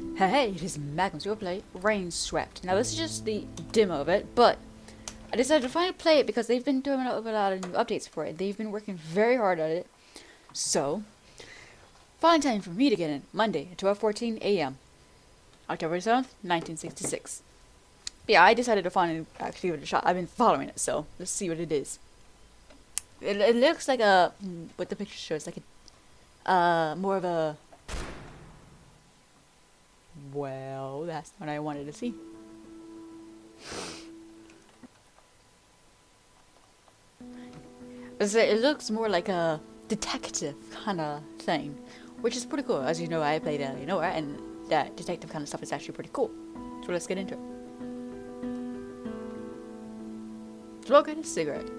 Alright, hey, it is Magnum's Your Play, RainSwept. Now this is just the demo of it, but I decided to finally play it because they've been doing a lot of new updates for it. They've been working very hard at it. So, finally time for me to get in, Monday at 12:14 a.m. October 7th, 1966. But yeah, I decided to finally actually give it a shot. I've been following it, so let's see what it is. It looks like a, what the picture shows, like a, more of a, well, that's what I wanted to see. It looks more like a detective kind of thing, which is pretty cool. As you know, I played Alienora, and that detective kind of stuff is actually pretty cool. So let's get into it. Smoking a cigarette.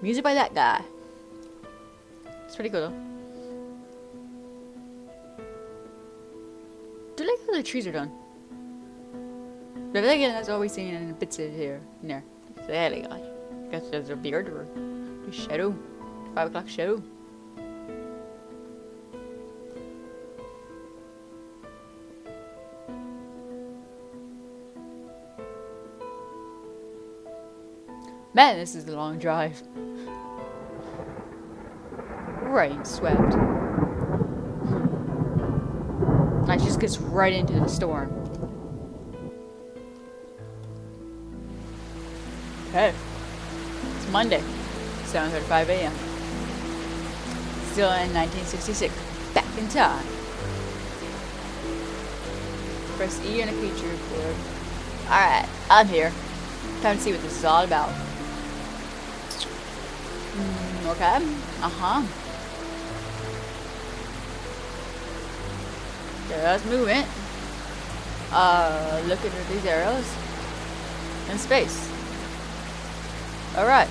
Music by that guy. It's pretty cool though. Do you like how the trees are done? But then again, that's all we see in bits of here and there. There they go. I guess there's a beard or a shadow. 5 o'clock shadow. Man, this is a long drive. RainSwept. It just gets right into the storm. Okay. It's Monday, 7:35 a.m. Still in 1966. Back in time. Press E on a feature report. Alright, I'm here. Time to see what this is all about. Okay. Uh-huh. There's movement. Look at these arrows. In space. Alright.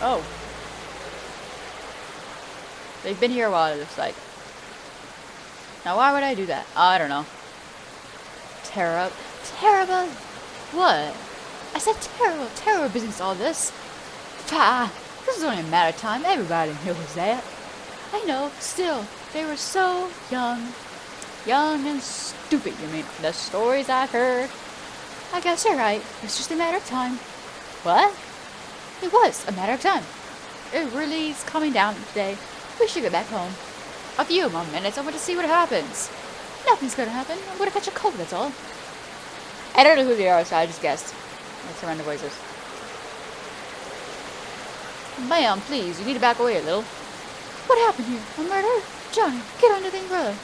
Oh. They've been here a while, it looks like. Now why would I do that? I don't know. Terrible? What? I said terrible business all this. Pah! This is only a matter of time, everybody knows that. I know, still, they were so young. Young and stupid, you mean? The stories I've heard. I guess you're right. It's just a matter of time. What? It was a matter of time. It really is coming down today. We should get back home. A few more minutes. I want to see what happens. Nothing's gonna happen. I'm gonna catch a cold, that's all. I don't know who they are, so I just guessed. Let's run the voices. Ma'am, please, you need to back away a little. What happened here? A murder? Johnny, get under the umbrella.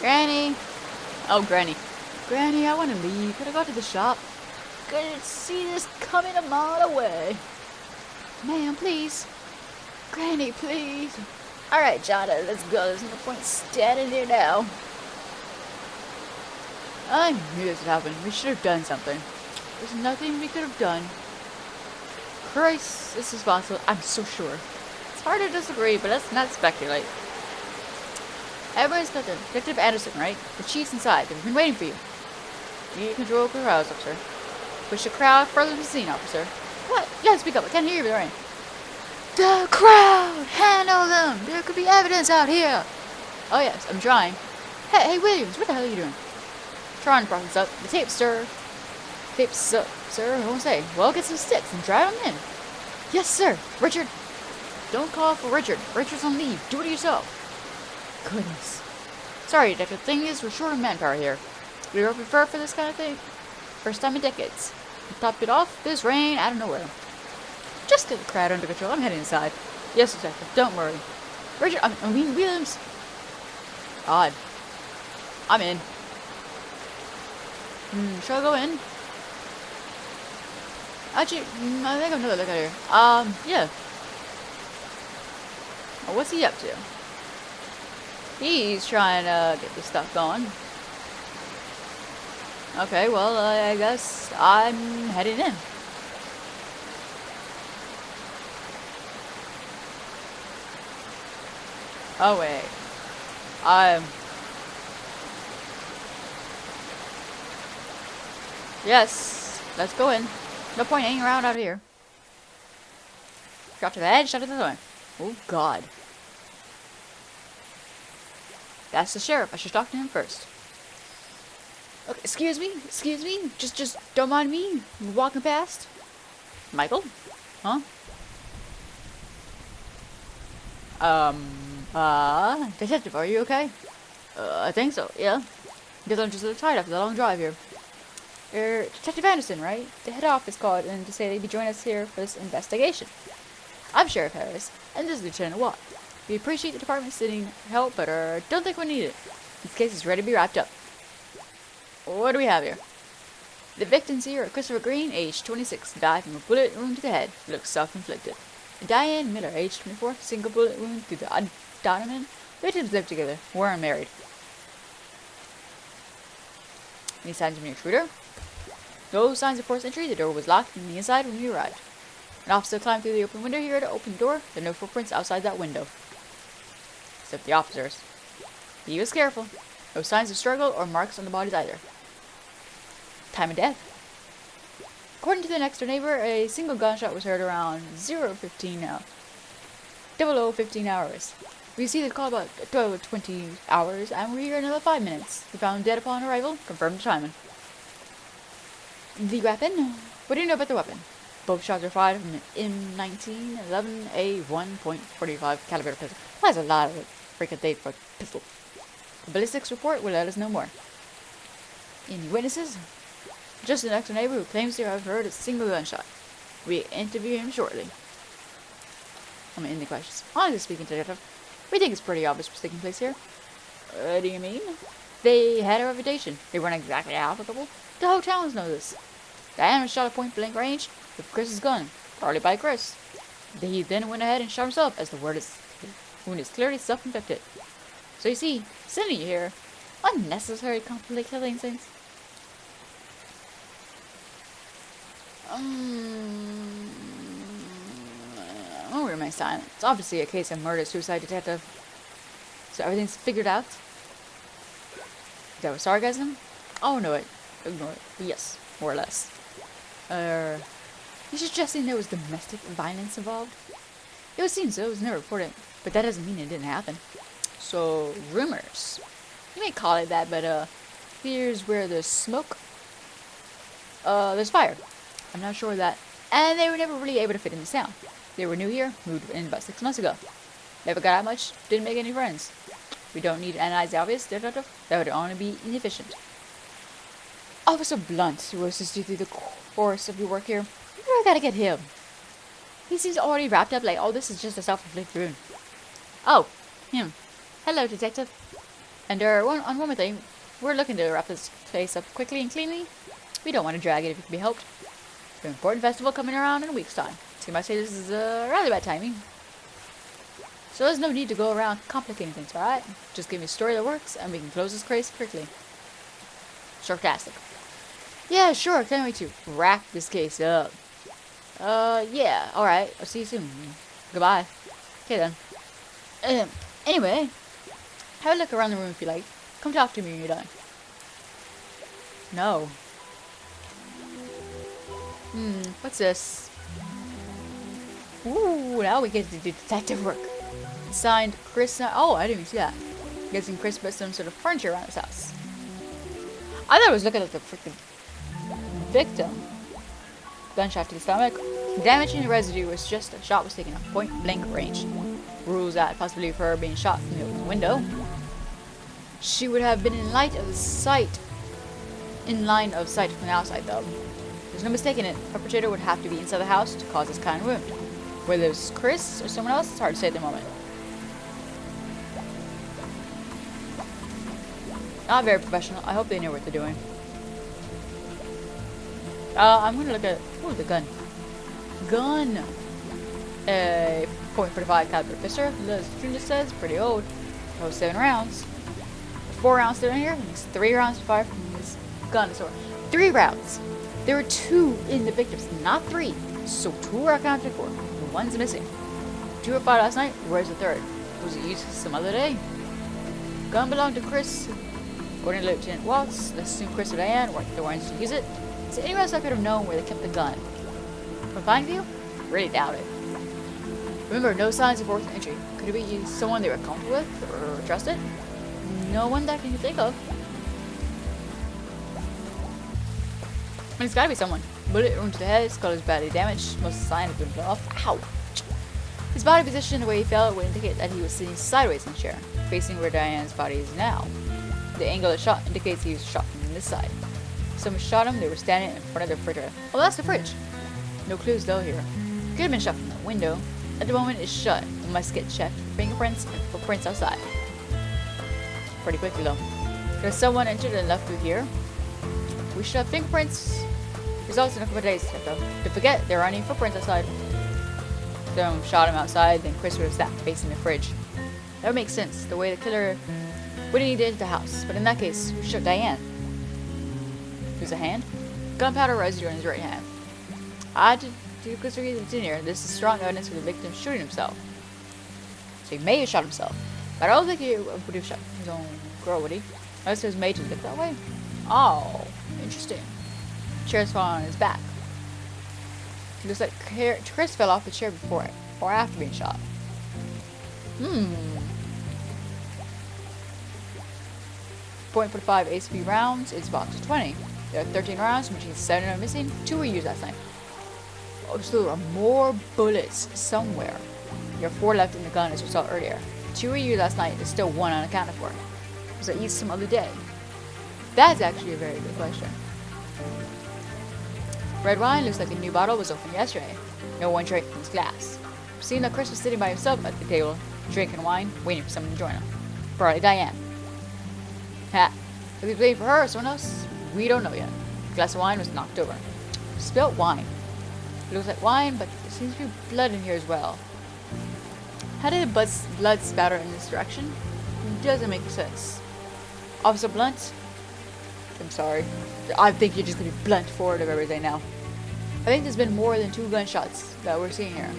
Granny. Oh, Granny. Granny, I want to leave. Could I go to the shop? Couldn't see this coming a mile away. Ma'am, please. Granny, please. Alright, Johnny, let's go. There's no point standing here now. I knew this would happen. We should have done something. There's nothing we could have done. Christ, this is possible. I'm so sure. It's hard to disagree, but let's not speculate. Everyone's got the Detective Anderson, right? The chief's inside. They've been waiting for you. You need control of the crowds, officer. Push the crowd further from the scene, officer. What? Yeah, speak up. I can't hear you, Lorraine. The crowd! Handle them! There could be evidence out here! Oh yes, I'm trying. Hey, Williams, what the hell are you doing? Trying to process up. The tape, sir. Tape, sir, I won't say. Well, get some sticks and drive them in. Yes, sir. Richard. Don't call for Richard. Richard's on leave. Do it yourself. Goodness. Sorry, Detective. Thing is, we're short of manpower here. We are prepared for this kind of thing. First time in decades. To top it off, there's rain out of nowhere. Just get the crowd under control. I'm heading inside. Yes, Detective. Don't worry. Richard, I mean Williams. Odd. I'm in. Shall I go in? Actually, I think I'm gonna look at here. Yeah. Well, what's he up to? He's trying to get this stuff going. Okay, well, I guess I'm heading in. Oh, wait. Yes, let's go in. No point hanging around out here. Drop to the edge, shut it this way. Oh, God. That's the sheriff. I should talk to him first. Okay, excuse me? Excuse me? Just don't mind me walking past. Michael? Huh? Detective, are you okay? I think so, yeah. Guess I'm just a little tired after the long drive here. Detective Anderson, right? The head office called in to say they'd be joining us here for this investigation. I'm Sheriff Harris, and this is Lieutenant Watt. We appreciate the department sending help, but don't think we need it. This case is ready to be wrapped up. What do we have here? The victims here are Christopher Green, age 26, died from a bullet wound to the head. Looks self-inflicted. Diane Miller, age 24, single bullet wound through the abdomen. They did live together, were unmarried. Any signs of an intruder? No signs of forced entry. The door was locked from the inside when we arrived. An officer climbed through the open window here to open the door. There are no footprints outside that window. Except the officers. He was careful. No signs of struggle or marks on the bodies either. Time of death. According to the next door neighbor, a single gunshot was heard around 00:15 hours. We received the call about 20 hours, and we're here in another 5 minutes. We found dead upon arrival. Confirmed the timing. The weapon? What do you know about the weapon? Both shots were fired from an M19 11A 1.45 caliber pistol. That's a lot of freaking date for a pistol. The ballistics report will let us know more. Any witnesses? Just the next door neighbor who claims to have heard a single gunshot. We interview him shortly. I'm gonna end the questions. Honestly speaking, Detective, we think it's pretty obvious what's taking place here. What do you mean? They had a reputation. They weren't exactly applicable. The whole towns know this. Diane was shot at point blank range with Chris's gun, probably by Chris. He then went ahead and shot himself, as the wound is clearly self-inflicted. So you see, sending you here, unnecessary conflict killing things. I'll remain silent. It's obviously a case of murder-suicide, Detective. So everything's figured out? Is that with sarcasm? Oh, no, ignore it. Yes, more or less. You suggesting there was domestic violence involved? It would seem so. It was never reported. But that doesn't mean it didn't happen. So, rumors. You may call it that, but, here's where there's smoke. There's fire. I'm not sure of that. And they were never really able to fit in this town. They were new here, moved in about 6 months ago. Never got out much, didn't make any friends. We don't need to analyze the obvious, Detective. That would only be inefficient. Officer Blunt, who assisted you through the course of your work here, you really gotta get him. He seems already wrapped up like, oh, this is just a self-inflicted wound. Oh, him. Hello, Detective. And one more thing, we're looking to wrap this place up quickly and cleanly. We don't want to drag it if it can be helped. An important festival coming around in a week's time. So you might say this is rather bad timing. So there's no need to go around complicating things, alright? Just give me a story that works, and we can close this case quickly. Sarcastic. Yeah, sure, can't wait to wrap this case up. Yeah, alright, I'll see you soon. Goodbye. Okay then. Anyway, have a look around the room if you like. Come talk to me when you're done. No. What's this? Ooh, now we get to do detective work. Signed, Chris. Oh, I didn't even see that. Guessing Chris put some sort of furniture around his house. I thought I was looking at the freaking victim. Gunshot to the stomach. Damaging the residue was just a shot was taken at point blank range. Rules out possibility for her being shot from the open window. She would have been in line of sight from the outside, though. There's no mistaking it. The perpetrator would have to be inside the house to cause this kind of wound. Whether it's Chris or someone else, it's hard to say at the moment. Not very professional. I hope they know what they're doing. I'm gonna look at the gun. Gun. A .45 caliber pistol. The string just says pretty old. Oh, 7 rounds. 4 rounds still in here. It's 3 rounds to fire from this gun. So 3 rounds. There were 2 in the victims, not 3. So 2 are accounted for. 1's missing. 2 were fired last night. Where's the 3rd? Was it used some other day? Gun belonged to Chris. According to Lieutenant Watts, let's assume Chris or Diane were the ones to use it. Is there anyone else I could have known where they kept the gun? From fine view? Really doubt it. Remember, no signs of forced entry. Could it be someone they were comfortable with or trusted? No one that I can think of. And it's gotta be someone. Bullet wound to the head, skull is badly damaged, most of the sign has been blown off. Ow! His body position the way he fell would indicate that he was sitting sideways in the chair, facing where Diane's body is now. The angle of the shot indicates he was shot from this side. Someone shot him, they were standing in front of the refrigerator. Oh, that's the fridge. No clues though here. Could have been shot from the window. At the moment, it's shut. We must get checked for fingerprints and footprints outside. Pretty quickly though. There's someone entered and left through here. We should have fingerprints. Results in a couple of days. Don't forget, there aren't any footprints outside. Someone shot him outside, then Chris would have sat facing the fridge. That would make sense, the way the killer wouldn't need to enter the house. But in that case, we shot Diane. There's a hand. Gunpowder residue on his right hand. I did Chris in here. This is strong evidence for the victim shooting himself. So he may have shot himself. But I don't think he would have shot his own girl, would he? Unless it was made to look that way. Oh, interesting. Chair's falling on his back. It looks like Chris fell off the chair before it, or after being shot. .45 ACP rounds is box of 20. There are 13 rounds, which means 7 are missing. 2 were used last night. Oh, so there are more bullets somewhere. There are 4 left in the gun as we saw earlier. 2 were used last night, there's still 1 unaccounted for. Was that used some other day? That's actually a very good question. Red wine looks like a new bottle was opened yesterday. No one drank from his glass. Seeing that Chris was sitting by himself at the table, drinking wine, waiting for someone to join him. Probably Diane. Ha! If he's waiting for her or someone else, we don't know yet. The glass of wine was knocked over. Spilt wine. It looks like wine, but there seems to be blood in here as well. How did the blood spatter in this direction? It doesn't make sense. Officer Blunt? I'm sorry. I think you're just gonna be blunt forward of everything now. I think there's been more than 2 gunshots that we're seeing here.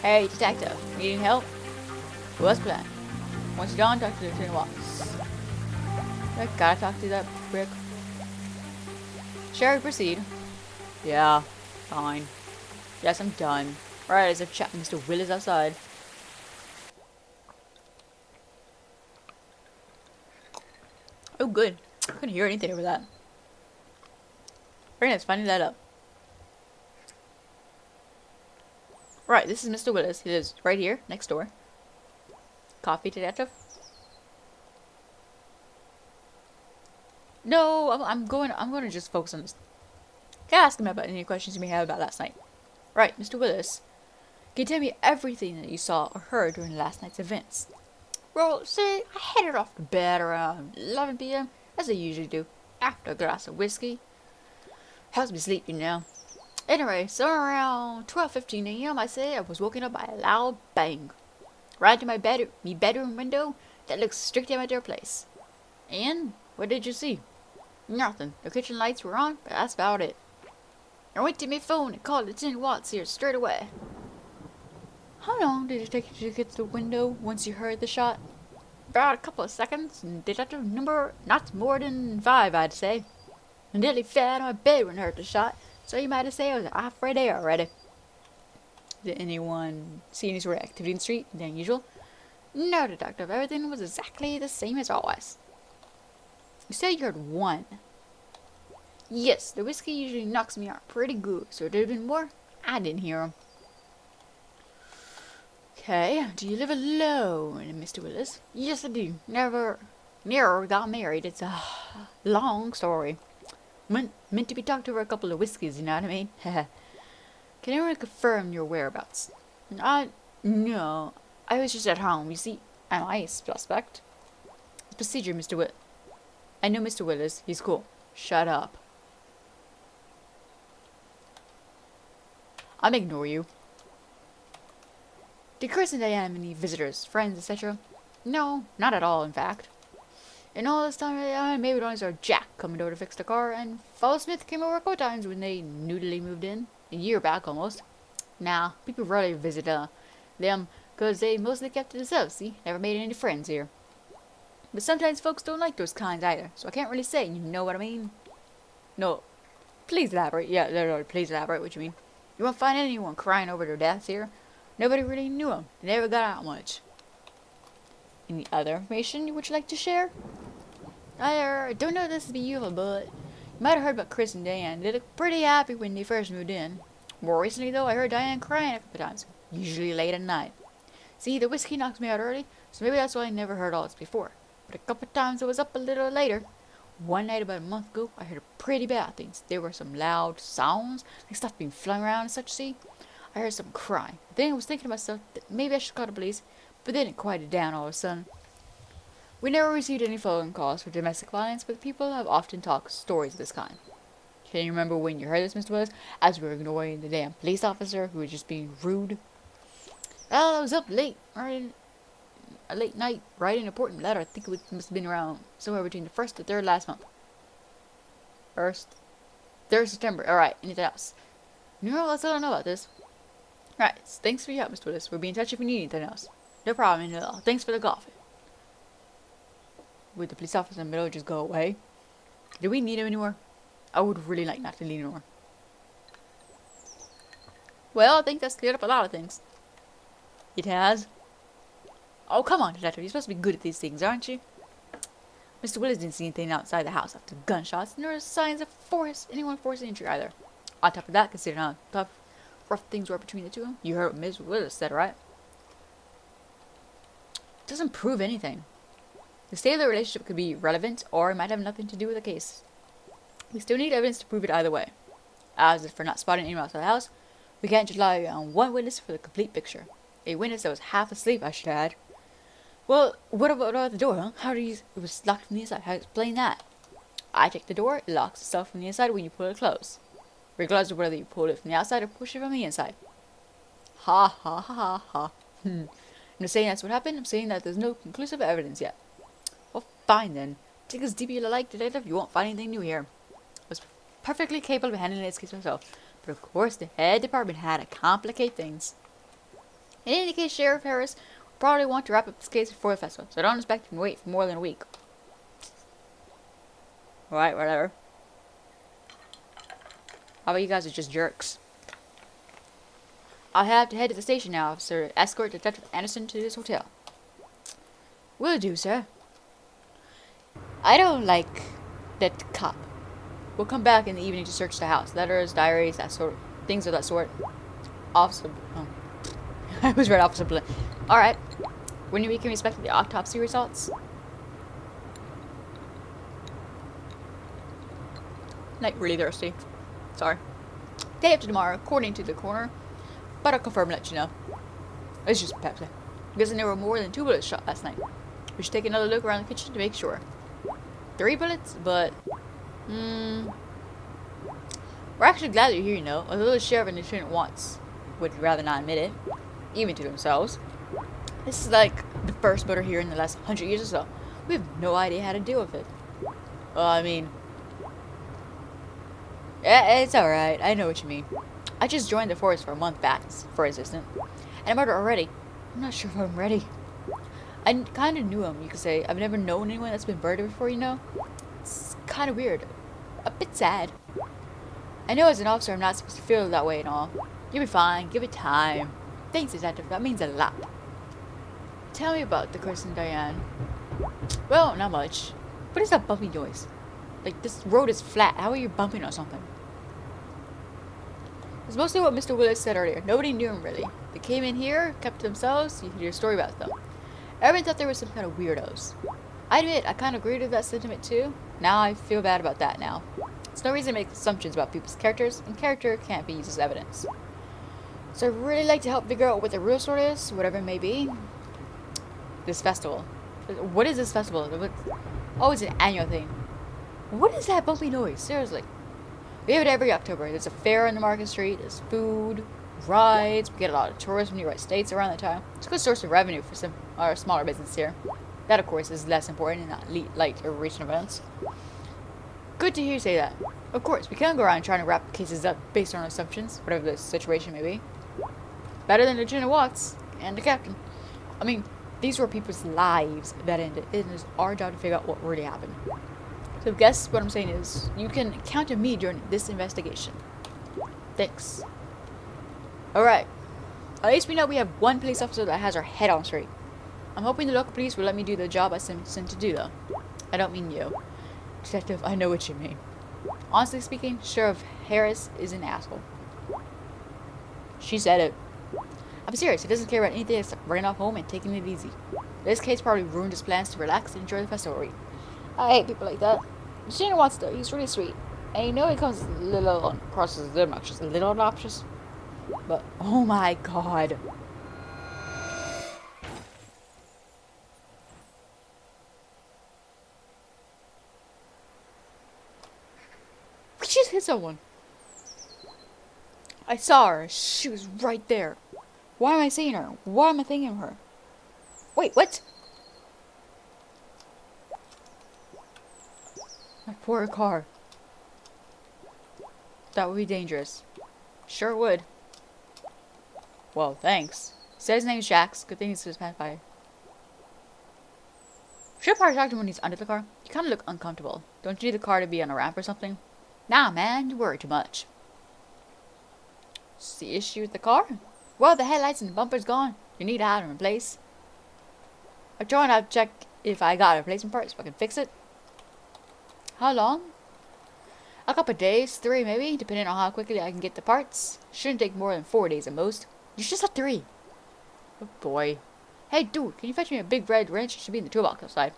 Hey, detective. Needing help? What's the plan? Once you're done, talk to the Lieutenant Watts. I gotta talk to that prick. Shall we proceed? Yeah, fine. Yes, I'm done. Right, as if chatting Mr. Willis outside. Oh, good. I couldn't hear anything over that. Very nice, finding that up. Right, this is Mr. Willis. He lives right here, next door. Coffee, detective? No, I'm going to just focus on this. Can I ask him about any questions you may have about last night? Right, Mr. Willis. Can you tell me everything that you saw or heard during last night's events? Well, see, I headed off to bed around 11 p.m., as I usually do, after a glass of whiskey. Helps me sleep, you know. Anyway, so around 12:15 a.m., I say, I was woken up by a loud bang. Right to my bedroom window that looks straight at my door place. And what did you see? Nothing. The kitchen lights were on, but that's about it. I went to my phone and called Lieutenant Watts here straight away. How long did it take you to get to the window once you heard the shot? About a couple of seconds, and detective number not more than 5, I'd say. I nearly fell out of my bed when I heard the shot, so you might have said I was halfway there already. Did anyone see any sort of activity in the street than usual? No, detective. Everything was exactly the same as always. You said you heard 1. Yes, the whiskey usually knocks me out pretty good, so if there had been more, I didn't hear 'em. Okay, do you live alone, Mr. Willis? Yes, I do. Never got married. It's a long story. Meant to be talked over a couple of whiskeys, you know what I mean? Can anyone confirm your whereabouts? No. I was just at home. You see, am I a suspect? It's procedure, Mr. Willis. I know Mr. Willis. He's cool. Shut up. I'm ignore you. Did Chris and Diane have any visitors, friends, etc.? No, not at all, in fact. In all this time, maybe only saw Jack coming over to fix the car, and Father Smith came over a couple times when they newly moved in. A year back, almost. Nah, people rarely visit them, because they mostly kept to themselves, see? Never made any friends here. But sometimes folks don't like those kinds either, so I can't really say, you know what I mean? No. Please elaborate. Yeah, no, please elaborate what you mean. You won't find anyone crying over their deaths here. Nobody really knew them. They never got out much. Any other information you would like to share? I don't know if this is useful, but you might have heard about Chris and Diane. They looked pretty happy when they first moved in. More recently, though, I heard Diane crying a couple times, usually late at night. See, the whiskey knocks me out early, so maybe that's why I never heard all this before. But a couple times I was up a little later. One night about a month ago, I heard pretty bad things. There were some loud sounds, like stuff being flung around and such, see? I heard some crying. Then I was thinking to myself that maybe I should call the police, but then it quieted down all of a sudden. We never received any phone calls for domestic violence, but people have often talked stories of this kind. Can you remember when you heard this, Mr. Willis? As we were ignoring the damn police officer who was just being rude? Well, I was up late, writing a late night, writing an important letter. I think it must have been around somewhere between the 1st and 3rd last month. 3rd September. Alright, anything else? No, that's all I know about this. Alright, thanks for your help, Mr. Willis. We'll be in touch if we need anything else. No problem at all. Thanks for the coffee. Would the police officer in the middle just go away? Do we need him anymore? I would really like not to need anymore. Well, I think that's cleared up a lot of things. It has. Oh, come on, Detective. You're supposed to be good at these things, aren't you? Mr. Willis didn't see anything outside the house after gunshots, nor signs of anyone forcing entry either. On top of that, considering how tough, rough things were between the two of them, you heard what Ms. Willis said, right? Doesn't prove anything. The state of the relationship could be relevant, or it might have nothing to do with the case. We still need evidence to prove it either way. As for not spotting anyone outside the house, we can't just rely on one witness for the complete picture. A witness that was half asleep, I should add. Well, what about the door, huh? It was locked from the inside. How do you explain that? I checked the door. It locks itself from the inside when you pull it closed. Regardless of whether you pull it from the outside or push it from the inside. Ha ha ha ha ha. I'm not saying that's what happened. I'm saying that there's no conclusive evidence yet. Well, fine then. Dig as deep as you like, Detective. You won't find anything new here. I was perfectly capable of handling this case myself. But of course, the head department had to complicate things. In any case, Sheriff Harris will probably want to wrap up this case before the festival, so don't expect him to wait for more than a week. Alright, whatever. How about you guys are just jerks? I'll have to head to the station now, officer. Escort Detective Anderson to this hotel. Will do, sir. I don't like that cop. We'll come back in the evening to search the house. Letters, diaries, that sort of things of that sort. Officer. Oh. I was right, Officer Blinn. Alright. When we can expect the autopsy results? Not really thirsty. Sorry. Day after tomorrow, according to the coroner. But I'll confirm and let you know. It's just Pepsi. I'm guessing there were more than 2 bullets shot last night. We should take another look around the kitchen to make sure. 3 bullets, but... We're actually glad you're here, you know. Although the sheriff and the lieutenant would rather not admit it. Even to themselves. This is like the first murder here in the last 100 years or so. We have no idea how to deal with it. Well, I mean... it's alright. I know what you mean. I just joined the force for a month back for assistant. And a murder already. I'm not sure if I'm ready. I kind of knew him, you could say. I've never known anyone that's been murdered before, you know? It's kind of weird. A bit sad. I know as an officer I'm not supposed to feel that way and all. You'll be fine. Give it time. Thanks, Detective. That means a lot. Tell me about the Chris and Diane. Well, not much. What is that bumpy noise? Like, this road is flat. How are you bumping on something? It's mostly what Mr. Willis said earlier. Nobody knew him, really. They came in here, kept to themselves. You hear a story about them. Everyone thought they were some kind of weirdos. I admit, I kind of agreed with that sentiment, too. Now I feel bad about that now. There's no reason to make assumptions about people's characters, and character can't be used as evidence. So I'd really like to help figure out what the real story is, whatever it may be. This festival. What is this festival? Oh, it's an annual thing. What is that bumpy noise? Seriously. We have it every October. There's a fair on the market street. There's food, rides. We get a lot of tourists from nearby states around the time. It's a good source of revenue for some our smaller business here. That, of course, is less important and not light or recent events. Good to hear you say that. Of course, we can't go around trying to wrap cases up based on assumptions, whatever the situation may be. Better than Lieutenant Watts and the captain. I mean, these were people's lives that ended. It is our job to figure out what really happened. So I guess what I'm saying is, you can count on me during this investigation. Thanks. Alright. At least we know we have one police officer that has our head on straight. I'm hoping the local police will let me do the job I sent to do, though. I don't mean you. Detective, I know what you mean. Honestly speaking, Sheriff Harris is an asshole. She said it. I'm serious, he doesn't care about anything except running off home and taking it easy. This case probably ruined his plans to relax and enjoy the festival week. I hate people like that. Shane wants to, he's really sweet. And you know he comes a little across as obnoxious. A little obnoxious. But, oh my god. We just hit someone. I saw her. She was right there. Why am I seeing her? Why am I thinking of her? Wait, what? My poor car. That would be dangerous. Sure would. Well, thanks. Said his name's Jax. Good thing he's his pacifier. Should I probably talk to him when he's under the car? You kind of look uncomfortable. Don't you need the car to be on a ramp or something? Nah, man. You worry too much. What's the issue with the car? Well, the headlights and the bumper's gone. You need to have them replaced. I'm trying to check if I got a replacement part so I can fix it. How long? A couple of days, 3 maybe, depending on how quickly I can get the parts. Shouldn't take more than 4 days at most. You just said 3. Oh boy. Hey dude, can you fetch me a big red wrench? It should be in the toolbox outside.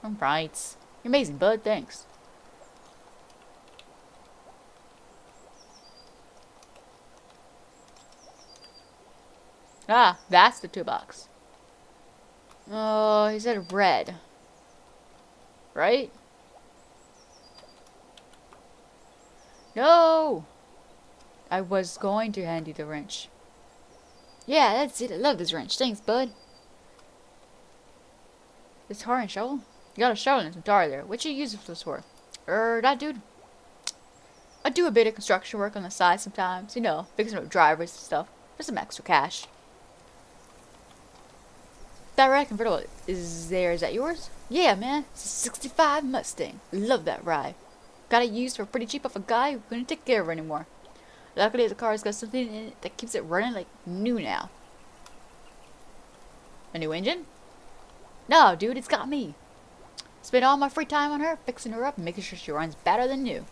Alright. You're amazing, bud. Thanks. Ah, that's the toolbox. Oh, he said red. Right? No! I was going to hand you the wrench. Yeah, that's it. I love this wrench. Thanks, bud. This tar and shovel? You got a shovel and some tar there. What you use this for? That dude? I do a bit of construction work on the side sometimes. You know, fixing up drivers and stuff. For some extra cash. That red convertible is that yours? Yeah, man. It's a 65 Mustang. Love that ride. Got it used for pretty cheap off a guy who couldn't take care of it anymore. Luckily, the car's got something in it that keeps it running like new now. A new engine? No, dude, it's got me. Spend all my free time on her, fixing her up and making sure she runs better than new.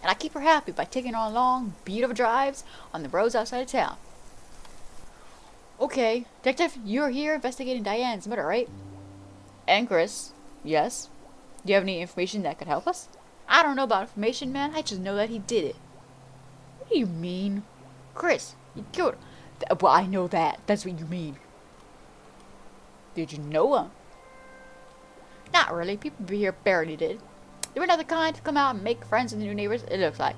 And I keep her happy by taking her on long, beautiful drives on the roads outside of town. Okay, Detective, you're here investigating Diane's murder, right? And Chris. Yes. Do you have any information that could help us? I don't know about information, man. I just know that he did it. What do you mean? Chris, you killed her. Well, I know that. That's what you mean. Did you know him? Not really. People here barely did. They were not the kind to come out and make friends with the new neighbors, it looks like.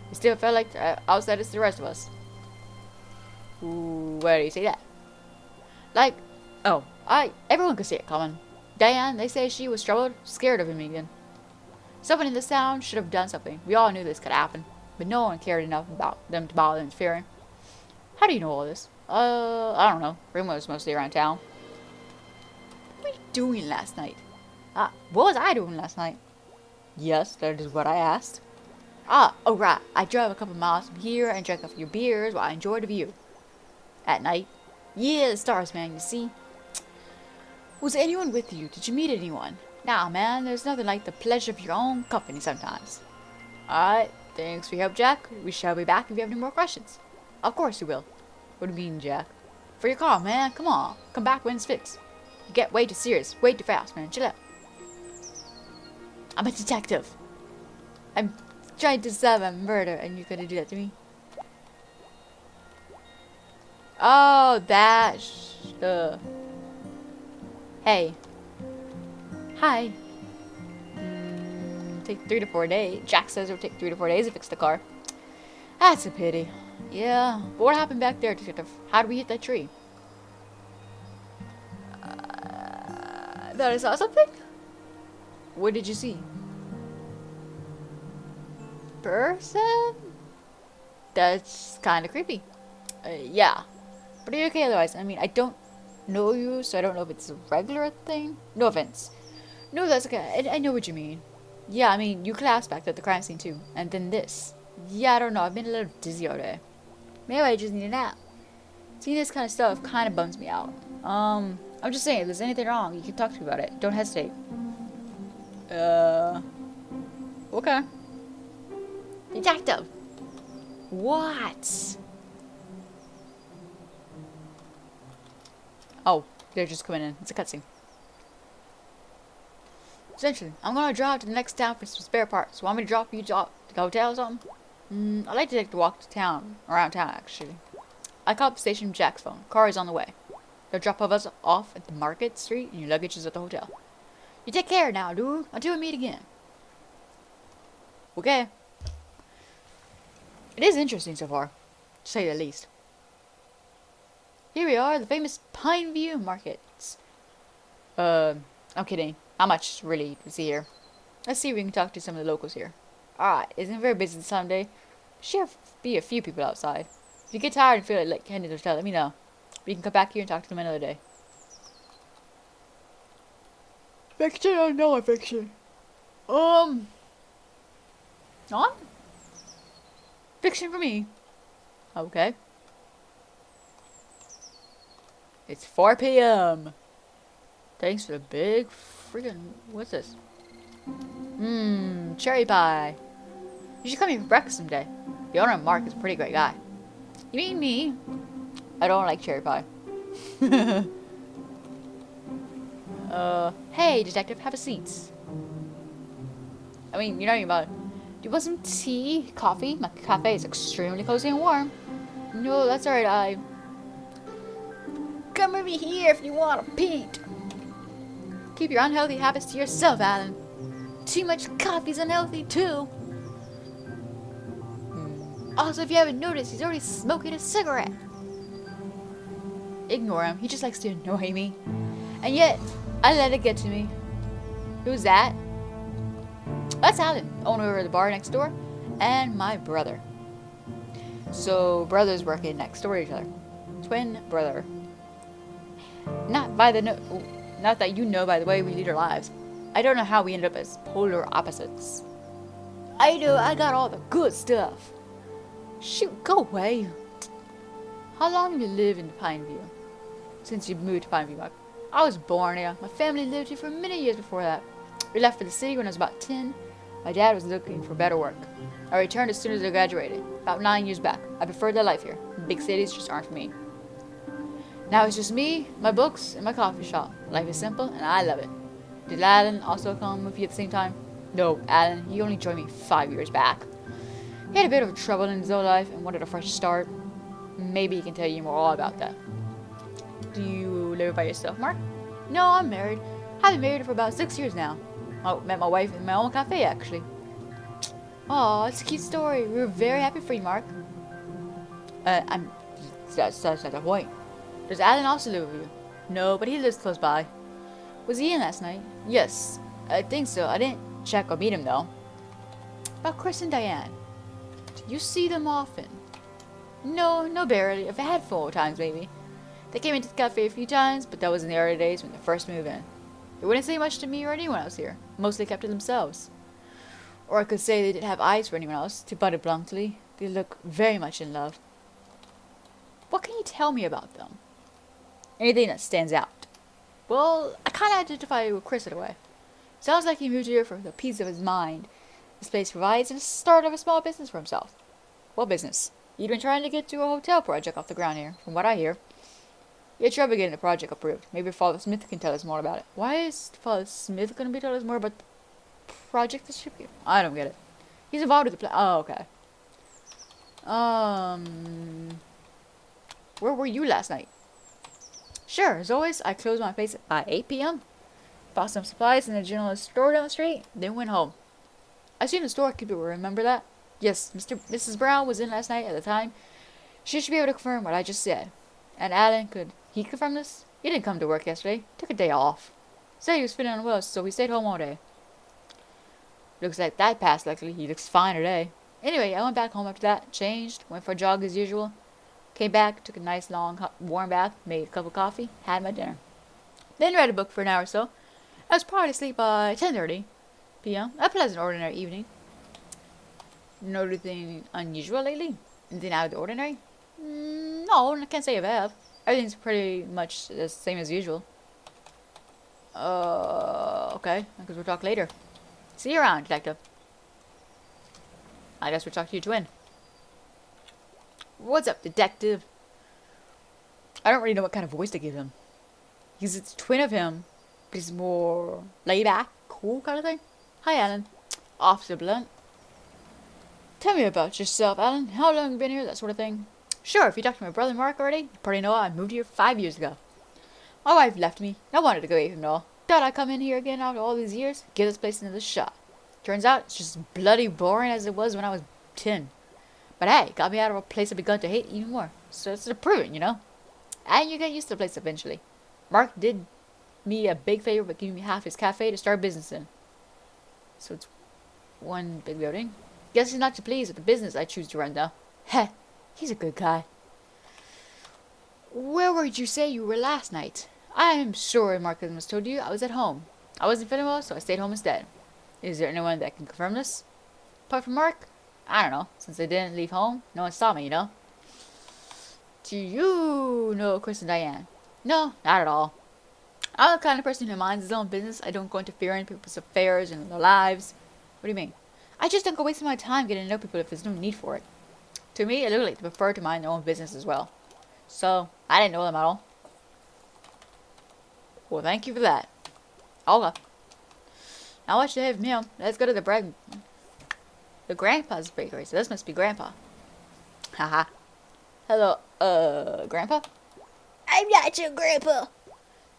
They still felt like outsiders to the rest of us. Ooh, why do you say that? Like, oh, everyone could see it coming. Diane, they say she was troubled, scared of him again. Someone in this town should have done something. We all knew this could happen, but no one cared enough about them to bother interfering. How do you know all this? I don't know. Rumors mostly around town. What were you doing last night? What was I doing last night? Yes, that is what I asked. Oh right. I drove a couple miles from here and drank a few beers while I enjoyed the view. At night? Yeah, the stars, man, you see. Was anyone with you? Did you meet anyone? Nah, man, there's nothing like the pleasure of your own company sometimes. Alright, thanks for your help, Jack. We shall be back if you have any more questions. Of course you will. What do you mean, Jack? For your car, man. Come on. Come back when it's fixed. You get way too serious, way too fast, man. Chill out. I'm a detective. I'm trying to solve a murder, and you're gonna do that to me? Oh, that. Hey. Hi. Take 3 to 4 days. Jack says it would take 3 to 4 days to fix the car. That's a pity. Yeah. But what happened back there, detective? How did we hit that tree? Thought I saw something? What did you see? Person? That's kind of creepy. Yeah. But are you okay otherwise? I mean, I don't know you, so I don't know if it's a regular thing. No offense. No, that's okay. I know what you mean. Yeah, I mean, you collapsed back at the crime scene too. And then this. Yeah, I don't know. I've been a little dizzy all day. Maybe I just need a nap. Seeing this kind of stuff kind of bums me out. I'm just saying, if there's anything wrong, you can talk to me about it. Don't hesitate. Okay. Detective! What? Oh, they're just coming in. It's a cutscene. Essentially, I'm gonna drive to the next town for some spare parts. Want me to drop you to the hotel or something? I'd like to take the walk to town, around town actually. I called the station from Jack's phone. Car is on the way. They'll drop us off at the Market Street and your luggage is at the hotel. You take care now, dude. Until we meet again. Okay. It is interesting so far, to say the least. Here we are, the famous Pineview Markets. I'm kidding. How much really to see here? Let's see if we can talk to some of the locals here. Alright, isn't it very busy this time of day? Should be a few people outside. If you get tired and feel like heading to the hotel, let me know. We can come back here and talk to them another day. Fiction or no fiction? On? Fiction for me. Okay. It's 4 p.m. Thanks for the big freaking... What's this? Cherry pie. You should come here for breakfast someday. The owner, Mark, is a pretty great guy. You mean me? I don't like cherry pie. Hey, detective, have a seat. I mean, you know about it. Do you want some tea, coffee? My cafe is extremely cozy and warm. No, that's alright, Come over here if you want a pint. Keep your unhealthy habits to yourself, Alan. Too much coffee's unhealthy, too. Also, if you haven't noticed, he's already smoking a cigarette. Ignore him. He just likes to annoy me. And yet, I let it get to me. Who's that? That's Alan, owner of the bar next door, and my brother. So, brothers working next door to each other. Twin brother. Not that you know by the way we lead our lives. I don't know how we ended up as polar opposites. I know I got all the good stuff. Shoot, go away. How long have you lived in Pineview? Since you moved to Pineview, Mark. I was born here. My family lived here for many years before that. We left for the city when I was about 10. My dad was looking for better work. I returned as soon as I graduated, about 9 years back. I preferred the life here. Big cities just aren't for me. Now it's just me, my books, and my coffee shop. Life is simple, and I love it. Did Alan also come with you at the same time? No, Alan, he only joined me 5 years back. He had a bit of trouble in his own life and wanted a fresh start. Maybe he can tell you more all about that. Do you live by yourself, Mark? No, I'm married. I've been married for about 6 years now. I met my wife in my own cafe, actually. Aw, it's a cute story. We were very happy for you, Mark. That's not the point. Does Alan also live with you? No, but he lives close by. Was he in last night? Yes, I think so. I didn't check or meet him, though. About Chris and Diane. Do you see them often? No, barely. I've had 4 times, maybe. They came into the cafe a few times, but that was in the early days when they first moved in. They wouldn't say much to me or anyone else here. Mostly kept to themselves. Or I could say they didn't have eyes for anyone else. To put it bluntly, they look very much in love. What can you tell me about them? Anything that stands out? Well, I kind of identify with Chris in a way. Sounds like he moved here for the peace of his mind. This place provides the start of a small business for himself. What business? He'd been trying to get to a hotel project off the ground here, from what I hear. He had trouble getting the project approved. Maybe Father Smith can tell us more about it. Why is Father Smith going to be telling us more about the project that should be? I don't get it. He's involved with the plan. Oh, okay. Where were you last night? Sure, as always, I closed my place by 8 p.m. Bought some supplies in the general store down the street, then went home. I assume the storekeeper will remember that. Yes, Mrs. Brown was in last night at the time. She should be able to confirm what I just said. And Alan, could he confirm this? He didn't come to work yesterday. Took a day off. Said he was feeling unwell, so he stayed home all day. Looks like that passed luckily. He looks fine today. Anyway, I went back home after that, changed, went for a jog as usual. Came back, took a nice long hot, warm bath, made a cup of coffee, had my dinner. Then read a book for an hour or so. I was probably asleep by 10:30 p.m. A pleasant, ordinary evening. Know anything unusual lately? Anything out of the ordinary? Not No, I can't say I have. Everything's pretty much the same as usual. Okay. I guess we'll talk later. See you around, detective. I guess we'll talk to your twin. What's up, detective? I don't really know what kind of voice to give him. He's a twin of him, but he's more laid back, cool kind of thing. Hi, Alan. Officer Blunt. Tell me about yourself, Alan. How long have you been here? That sort of thing. Sure, if you talked to my brother Mark already, you probably know I moved here 5 years ago. My wife left me. I wanted to go away from it all. Thought I'd come in here again after all these years, give this place another shot. Turns out it's just bloody boring as it was when I was 10. But hey, it got me out of a place I begun to hate even more. So it's improving, you know? And you get used to the place eventually. Mark did me a big favor by giving me half his cafe to start business in. So it's one big building. Guess he's not too pleased with the business I choose to run though. Heh, he's a good guy. Where would you say you were last night? I'm sure Mark must told you I was at home. I wasn't feeling well, so I stayed home instead. Is there anyone that can confirm this? Apart from Mark? I don't know. Since I didn't leave home, no one saw me, you know? Do you know Chris and Diane? No, not at all. I'm the kind of person who minds his own business. I don't go interfere in people's affairs and their lives. What do you mean? I just don't go wasting my time getting to know people if there's no need for it. To me, it looks like they prefer to mind their own business as well. So, I didn't know them at all. Well, thank you for that. Okay. Now what should I have from him? Let's go to the Grandpa's bakery. So this must be Grandpa. Haha. Hello, Grandpa? I'm not your Grandpa.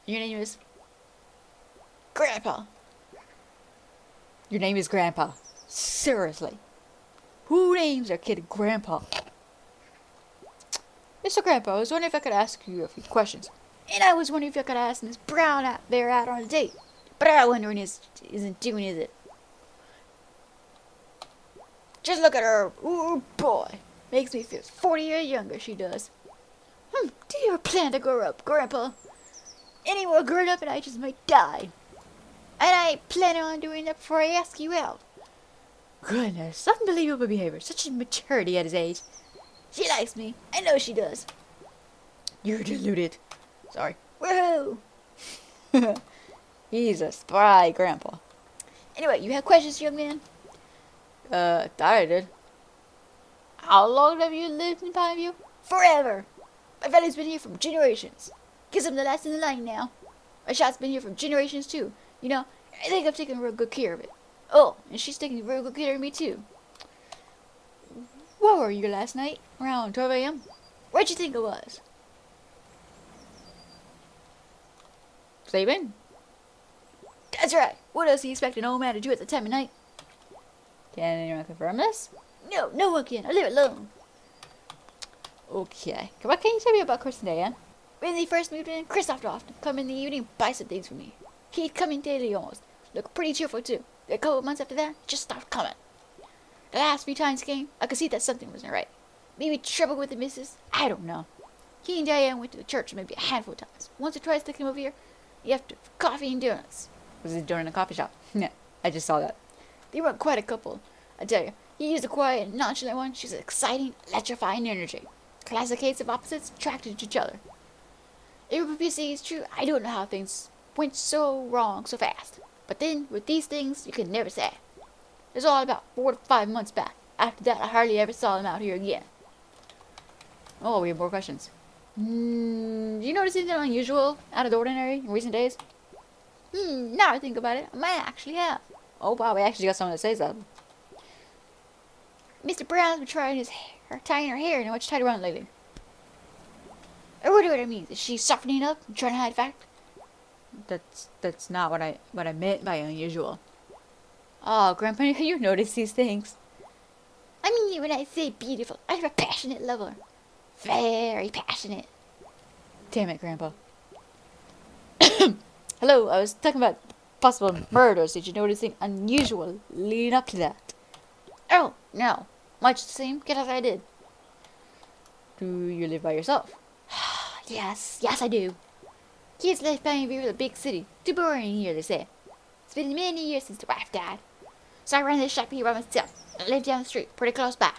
Your name is Grandpa. Your name is Grandpa. Seriously. Who names their kid Grandpa? Mr. Grandpa, I was wondering if I could ask you a few questions. And I was wondering if I could ask Miss Brown out there out on a date. But I'm wondering isn't doing, is it? Just look at her. Ooh, boy. Makes me feel 40 years younger, she does. Do you ever plan to grow up, Grandpa? Any more grown up and I just might die. And I ain't planning on doing that before I ask you out. Goodness, unbelievable behavior. Such a maturity at his age. She likes me. I know she does. You're deluded. Sorry. Woohoo! He's a spry Grandpa. Anyway, you have questions, young man? Thought I did. How long have you lived in Pineview? Forever. My family's been here for generations. Guess I'm the last in the line now. My shop's been here for generations too. You know, I think I've taken real good care of it. Oh, and she's taking real good care of me too. Where were you last night? Around 12 a.m.? Where'd you think it was? Sleeping? That's right. What else do you expect an old man to do at the time of night? Can anyone confirm this? No, no one can. I live alone. Okay. What can you tell me about Chris and Diane? When they first moved in, Chris often come in the evening and buy some things for me. He'd come in daily almost. Look pretty cheerful too. A couple of months after that, just stopped coming. The last few times he came, I could see that something wasn't right. Maybe trouble with the missus? I don't know. He and Diane went to the church maybe a handful of times. Once or twice they came over here, you have to coffee and donuts. Was it during a coffee shop? Yeah, I just saw that. They weren't quite a couple. I tell you, he used a quiet and nonchalant one. She's an exciting, electrifying energy. Classic case of opposites attracted to each other. If you see it's true, I don't know how things went so wrong so fast. But then, with these things, you can never say. It was all about 4 to 5 months back. After that, I hardly ever saw them out here again. Oh, we have more questions. You notice anything unusual, out of the ordinary, in recent days? Now I think about it, I might actually have. Oh wow, we actually got someone that says that. Mr. Brown's been tying her hair, and much tighter around lately. I wonder what it means. Is she softening up and trying to hide the fact? That's not what I meant by unusual. Oh, Grandpa, you notice these things. I mean, when I say beautiful, I'm a passionate lover. Very passionate. Damn it, Grandpa. Hello, I was talking about possible murders. Did you notice anything unusual leading up to that? Oh, no. Much the same kid as I did. Do you live by yourself? Yes, I do. Kids left Pineview for the big city. Too boring here, they say. It's been many years since the wife died. So I ran this shop here by myself. I live down the street, pretty close by.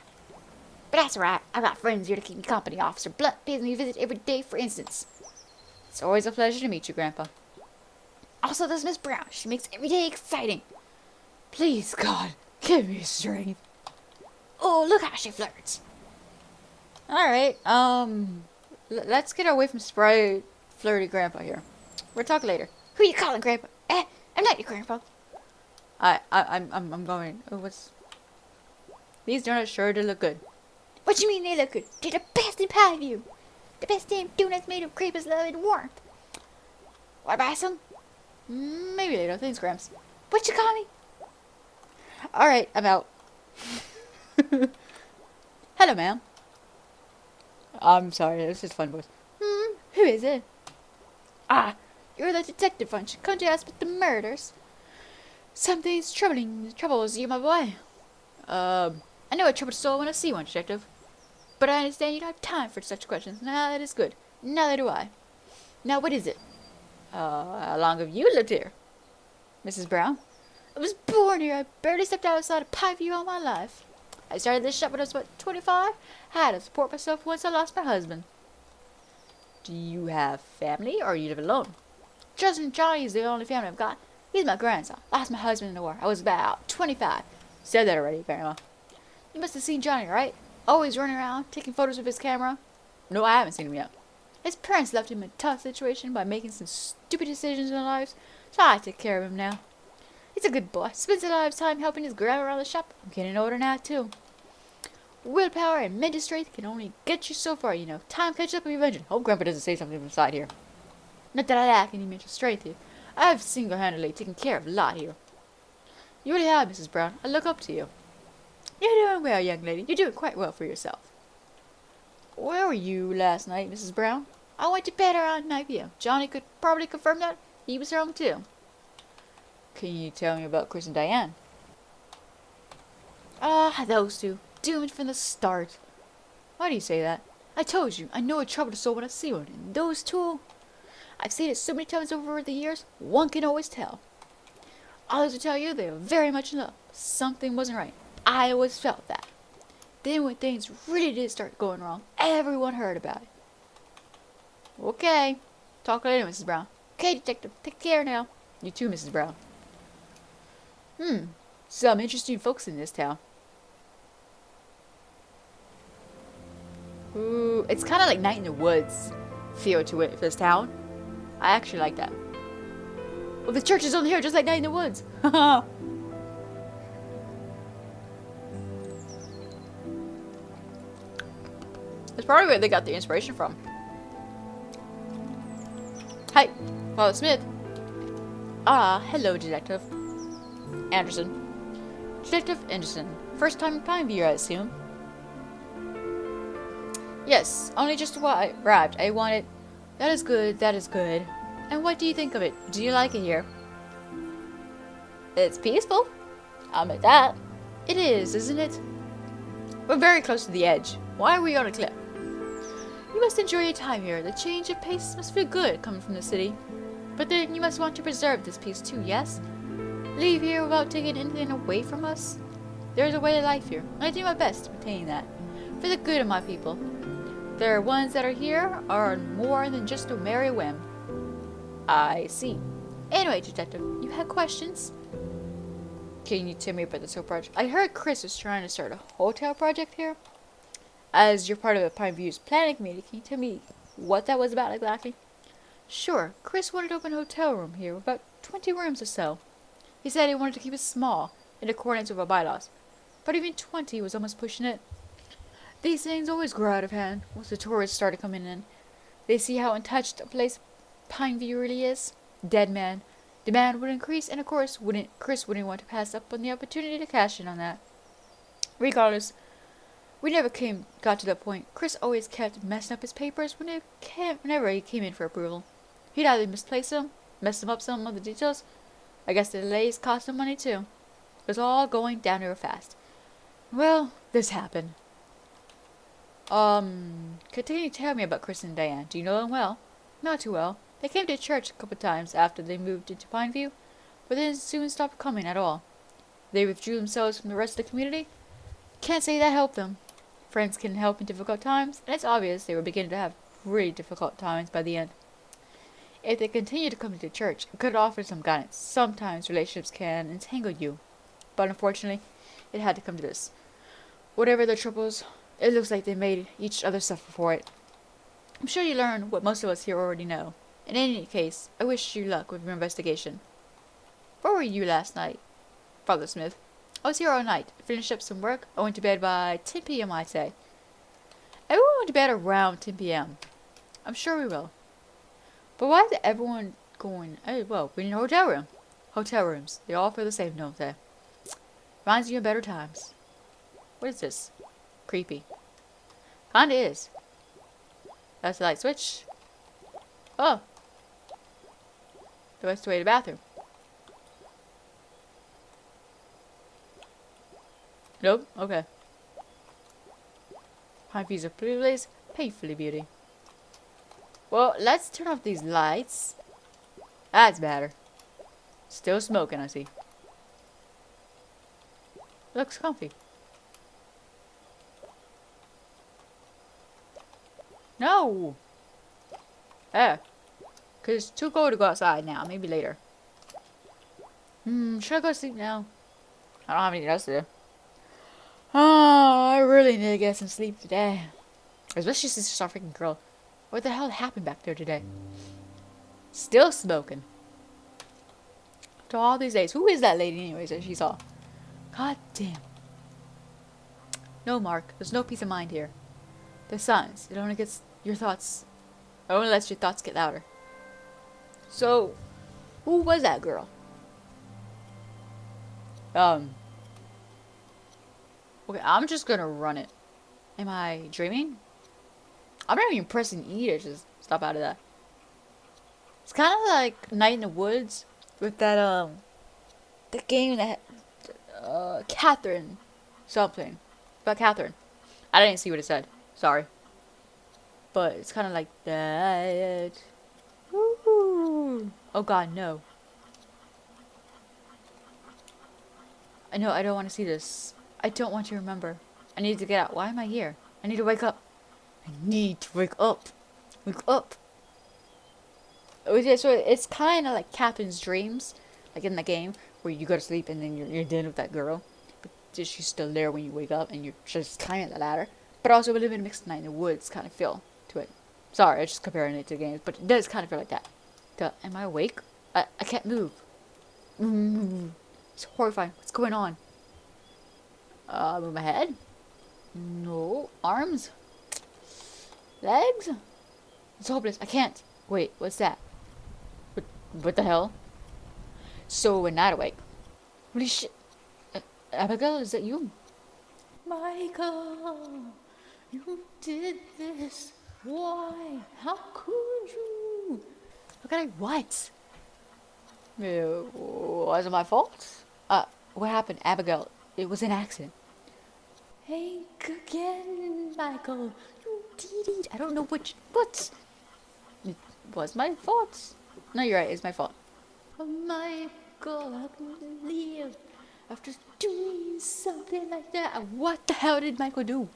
But that's alright. I've got friends here to keep me company. Officer Blunt pays me a visit every day, for instance. It's always a pleasure to meet you, Grandpa. Also, there's Miss Brown. She makes every day exciting. Please, God, give me strength. Oh, look how she flirts. Alright, let's get away from spry, flirty Grandpa here. We'll talk later. Who you calling, Grandpa? I'm not your Grandpa. I'm going. Oh, what's... These donuts sure do look good. What you mean they look good? They're the best in Pine View. The best damn donuts made of creepers love and warmth. Want to buy some? Maybe later. Thanks, Gramps. What you call me? Alright, I'm out. Hello, ma'am. I'm sorry, it's just fun voice. Who is it? Ah, you're the detective, aren't you? Can't you ask about the murders? Something's troubles you, my boy. I know a troubled soul when I see one, detective. But I understand you don't have time for such questions. Now that is good. Neither do I. Now, what is it? How long have you lived here? Mrs. Brown? I was born here. I barely stepped outside of Pine View all my life. I started this shop when I was about 25. I had to support myself once I lost my husband. Do you have family, or you live alone? Cousin Johnny is the only family I've got. He's my grandson. Lost my husband in the war. I was about 25. Said that already, Grandma. You must have seen Johnny, right? Always running around, taking photos with his camera. No, I haven't seen him yet. His parents left him in a tough situation by making some stupid decisions in their lives, so I take care of him now. He's a good boy. Spends a lot of time helping his grandma around the shop. I'm getting older now, too. Willpower and mental strength can only get you so far, you know. Time catches up eventually. Hope Grandpa doesn't say something from the side here. Not that I lack any mental strength here. I've single-handedly taken care of a lot here. You really have, Mrs. Brown. I look up to you. You're doing well, young lady. You're doing quite well for yourself. Where were you last night, Mrs. Brown? I went to bed around 9 p.m. Johnny could probably confirm that. He was home, too. Can you tell me about Chris and Diane? Those two. Doomed from the start. Why do you say that? I told you, I know a troubled soul when I see one. And those two... I've seen it so many times over the years, one can always tell. Others will tell you they were very much in love. Something wasn't right. I always felt that. Then when things really did start going wrong, everyone heard about it. Okay. Talk later, Mrs. Brown. Okay, detective. Take care now. You too, Mrs. Brown. Some interesting folks in this town. Ooh, it's kind of like Night in the Woods feel to it for this town. I actually like that. Well, the church is only here just like Night in the Woods. That's probably where they got the inspiration from. Hi, Father Smith. Hello, Detective Anderson. Detective Anderson. First time in Pineview, I assume. Yes, only just arrived. I wanted... That is good, that is good. And what do you think of it? Do you like it here? It's peaceful. I'll admit that. It is, isn't it? We're very close to the edge. Why are we on a cliff? You must enjoy your time here. The change of pace must feel good coming from the city. But then you must want to preserve this peace too, yes? Leave here without taking anything away from us? There is a way of life here, and I do my best to maintain that. For the good of my people. The ones that are here are more than just a merry whim. I see. Anyway, Detective, you had questions? Can you tell me about this whole project? I heard Chris was trying to start a hotel project here. As you're part of the Pine View's planning committee, can you tell me what that was about exactly? Sure. Chris wanted to open a hotel room here with about 20 rooms or so. He said he wanted to keep it small, in accordance with our bylaws. But even 20 was almost pushing it. These things always grow out of hand once the tourists started coming in. They see how untouched a place Pine View really is. Dead man. Demand would increase, and of course, Chris wouldn't want to pass up on the opportunity to cash in on that. Regardless, we never got to that point. Chris always kept messing up his papers whenever he came in for approval. He'd either misplace them, mess them up some of the details. I guess the delays cost him money too. It was all going down real fast. Well, this happened. Continue to tell me about Chris and Diane. Do you know them well? Not too well. They came to church a couple times after they moved into Pineview, but then soon stopped coming at all. They withdrew themselves from the rest of the community. Can't say that helped them. Friends can help in difficult times, and it's obvious they were beginning to have really difficult times by the end. If they continue to come to church, it could offer some guidance. Sometimes relationships can entangle you, but unfortunately, it had to come to this. Whatever their troubles, it looks like they made each other suffer for it. I'm sure you learned what most of us here already know. In any case, I wish you luck with your investigation. Where were you last night, Father Smith? I was here all night. Finished up some work. I went to bed by 10 p.m., I'd say. Everyone went to bed around 10 p.m. I'm sure we will. But why is everyone going... Hey, well, we need a hotel room. Hotel rooms. They all feel the same, don't they? Reminds you of better times. What is this? Creepy. Kinda is. That's the light switch. Oh. That's the way to the bathroom. Nope. Okay. Pine trees are please, painfully beauty. Well, let's turn off these lights. That's better. Still smoking, I see. Looks comfy. No! Cause it's too cold to go outside now. Maybe later. Should I go to sleep now? I don't have anything else to do. Oh, I really need to get some sleep today. Especially since she's our freaking girl. What the hell happened back there today? Still smoking. To all these days. Who is that lady anyways that she saw? God damn. No, Mark. There's no peace of mind here. There's silence. It only gets your thoughts... It only lets your thoughts get louder. So, who was that girl? Okay, I'm just gonna run it. Am I dreaming? I'm not even pressing E to just stop out of that. It's kind of like Night in the Woods with that, the game that, Catherine something. About Catherine. I didn't see what it said. Sorry. But it's kind of like that. Woo. Oh god, no. I know, I don't want to see this. I don't want to remember. I need to get out. Why am I here? I need to wake up. I need to wake up. Wake up. So it's kind of like Catherine's dreams. Like in the game. Where you go to sleep and then you're dealing with that girl. But she's still there when you wake up. And you're just climbing the ladder. But also a little bit of mixed Night in the Woods kind of feel to it. Sorry, I'm just comparing it to games. But it does kind of feel like that. Am I awake? I can't move. It's horrifying. What's going on? Move my head? No. Arms? Legs? It's hopeless. I can't. Wait, what's that? What the hell? So we're not awake. Holy shit. Abigail, is that you? Michael, you did this. Why? How could you? How could I what? It wasn't my fault. What happened, Abigail? It was an accident. Hank again, Michael. You did it. I don't know what. It was my fault. No, you're right. It's my fault. Oh, Michael, how can you believe after doing something like that? What the hell did Michael do?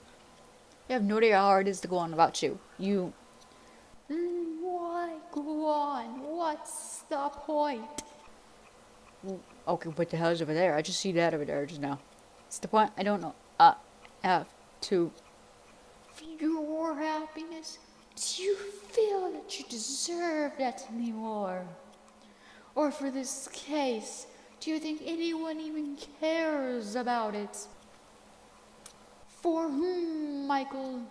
You have no idea how hard it is to go on about you. Why go on? What's the point? Okay, what the hell is over there? I just see that over there just now. What's the point? I don't know. Have to... For your happiness? Do you feel that you deserve that anymore? Or for this case, do you think anyone even cares about it? For whom, Michael?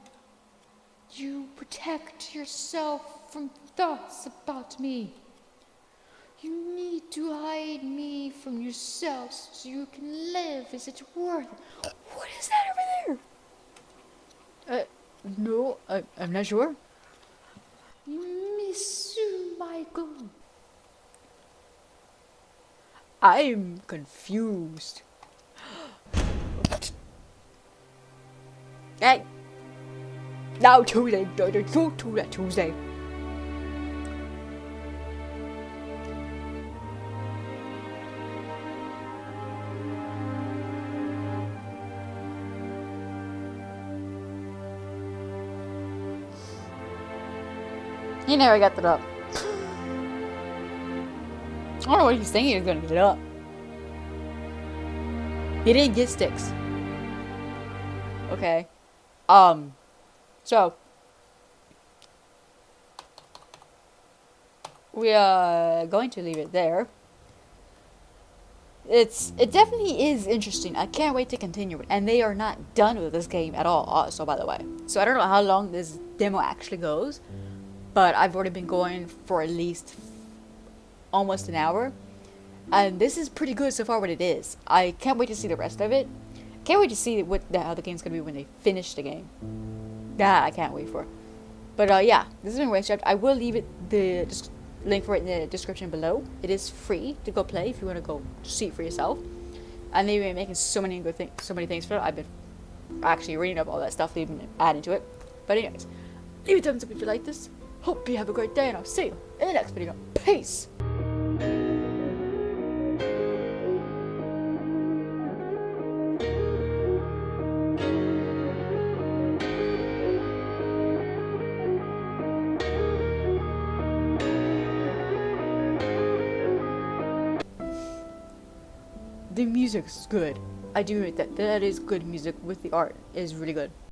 You protect yourself from thoughts about me. You need to hide me from yourself so you can live. Is it worth it? What is that over there? No, I'm not sure. Miss you, Michael. I'm confused. Hey! Now Tuesday, Tuesday. He never got that up. I don't know what he's thinking he's gonna get it up. He didn't get sticks. Okay. So we are going to leave it there. It definitely is interesting. I can't wait to continue it. And they are not done with this game at all, also, by the way. So I don't know how long this demo actually goes, but I've already been going for at least almost an hour. And this is pretty good so far what it is. I can't wait to see the rest of it. Can't wait to see how the game's gonna be when they finish the game. That I can't wait for. But yeah, this has been RainSwept. I will leave the link for it in the description below. It is free to go play if you want to go see it for yourself. And they've been making so many good things, so many things for it. I've been actually reading up all that stuff they've been adding to it. But anyways, leave a thumbs up if you like this. Hope you have a great day, and I'll see you in the next video. Peace. The music is good. I do admit that is good music with the art. It is really good.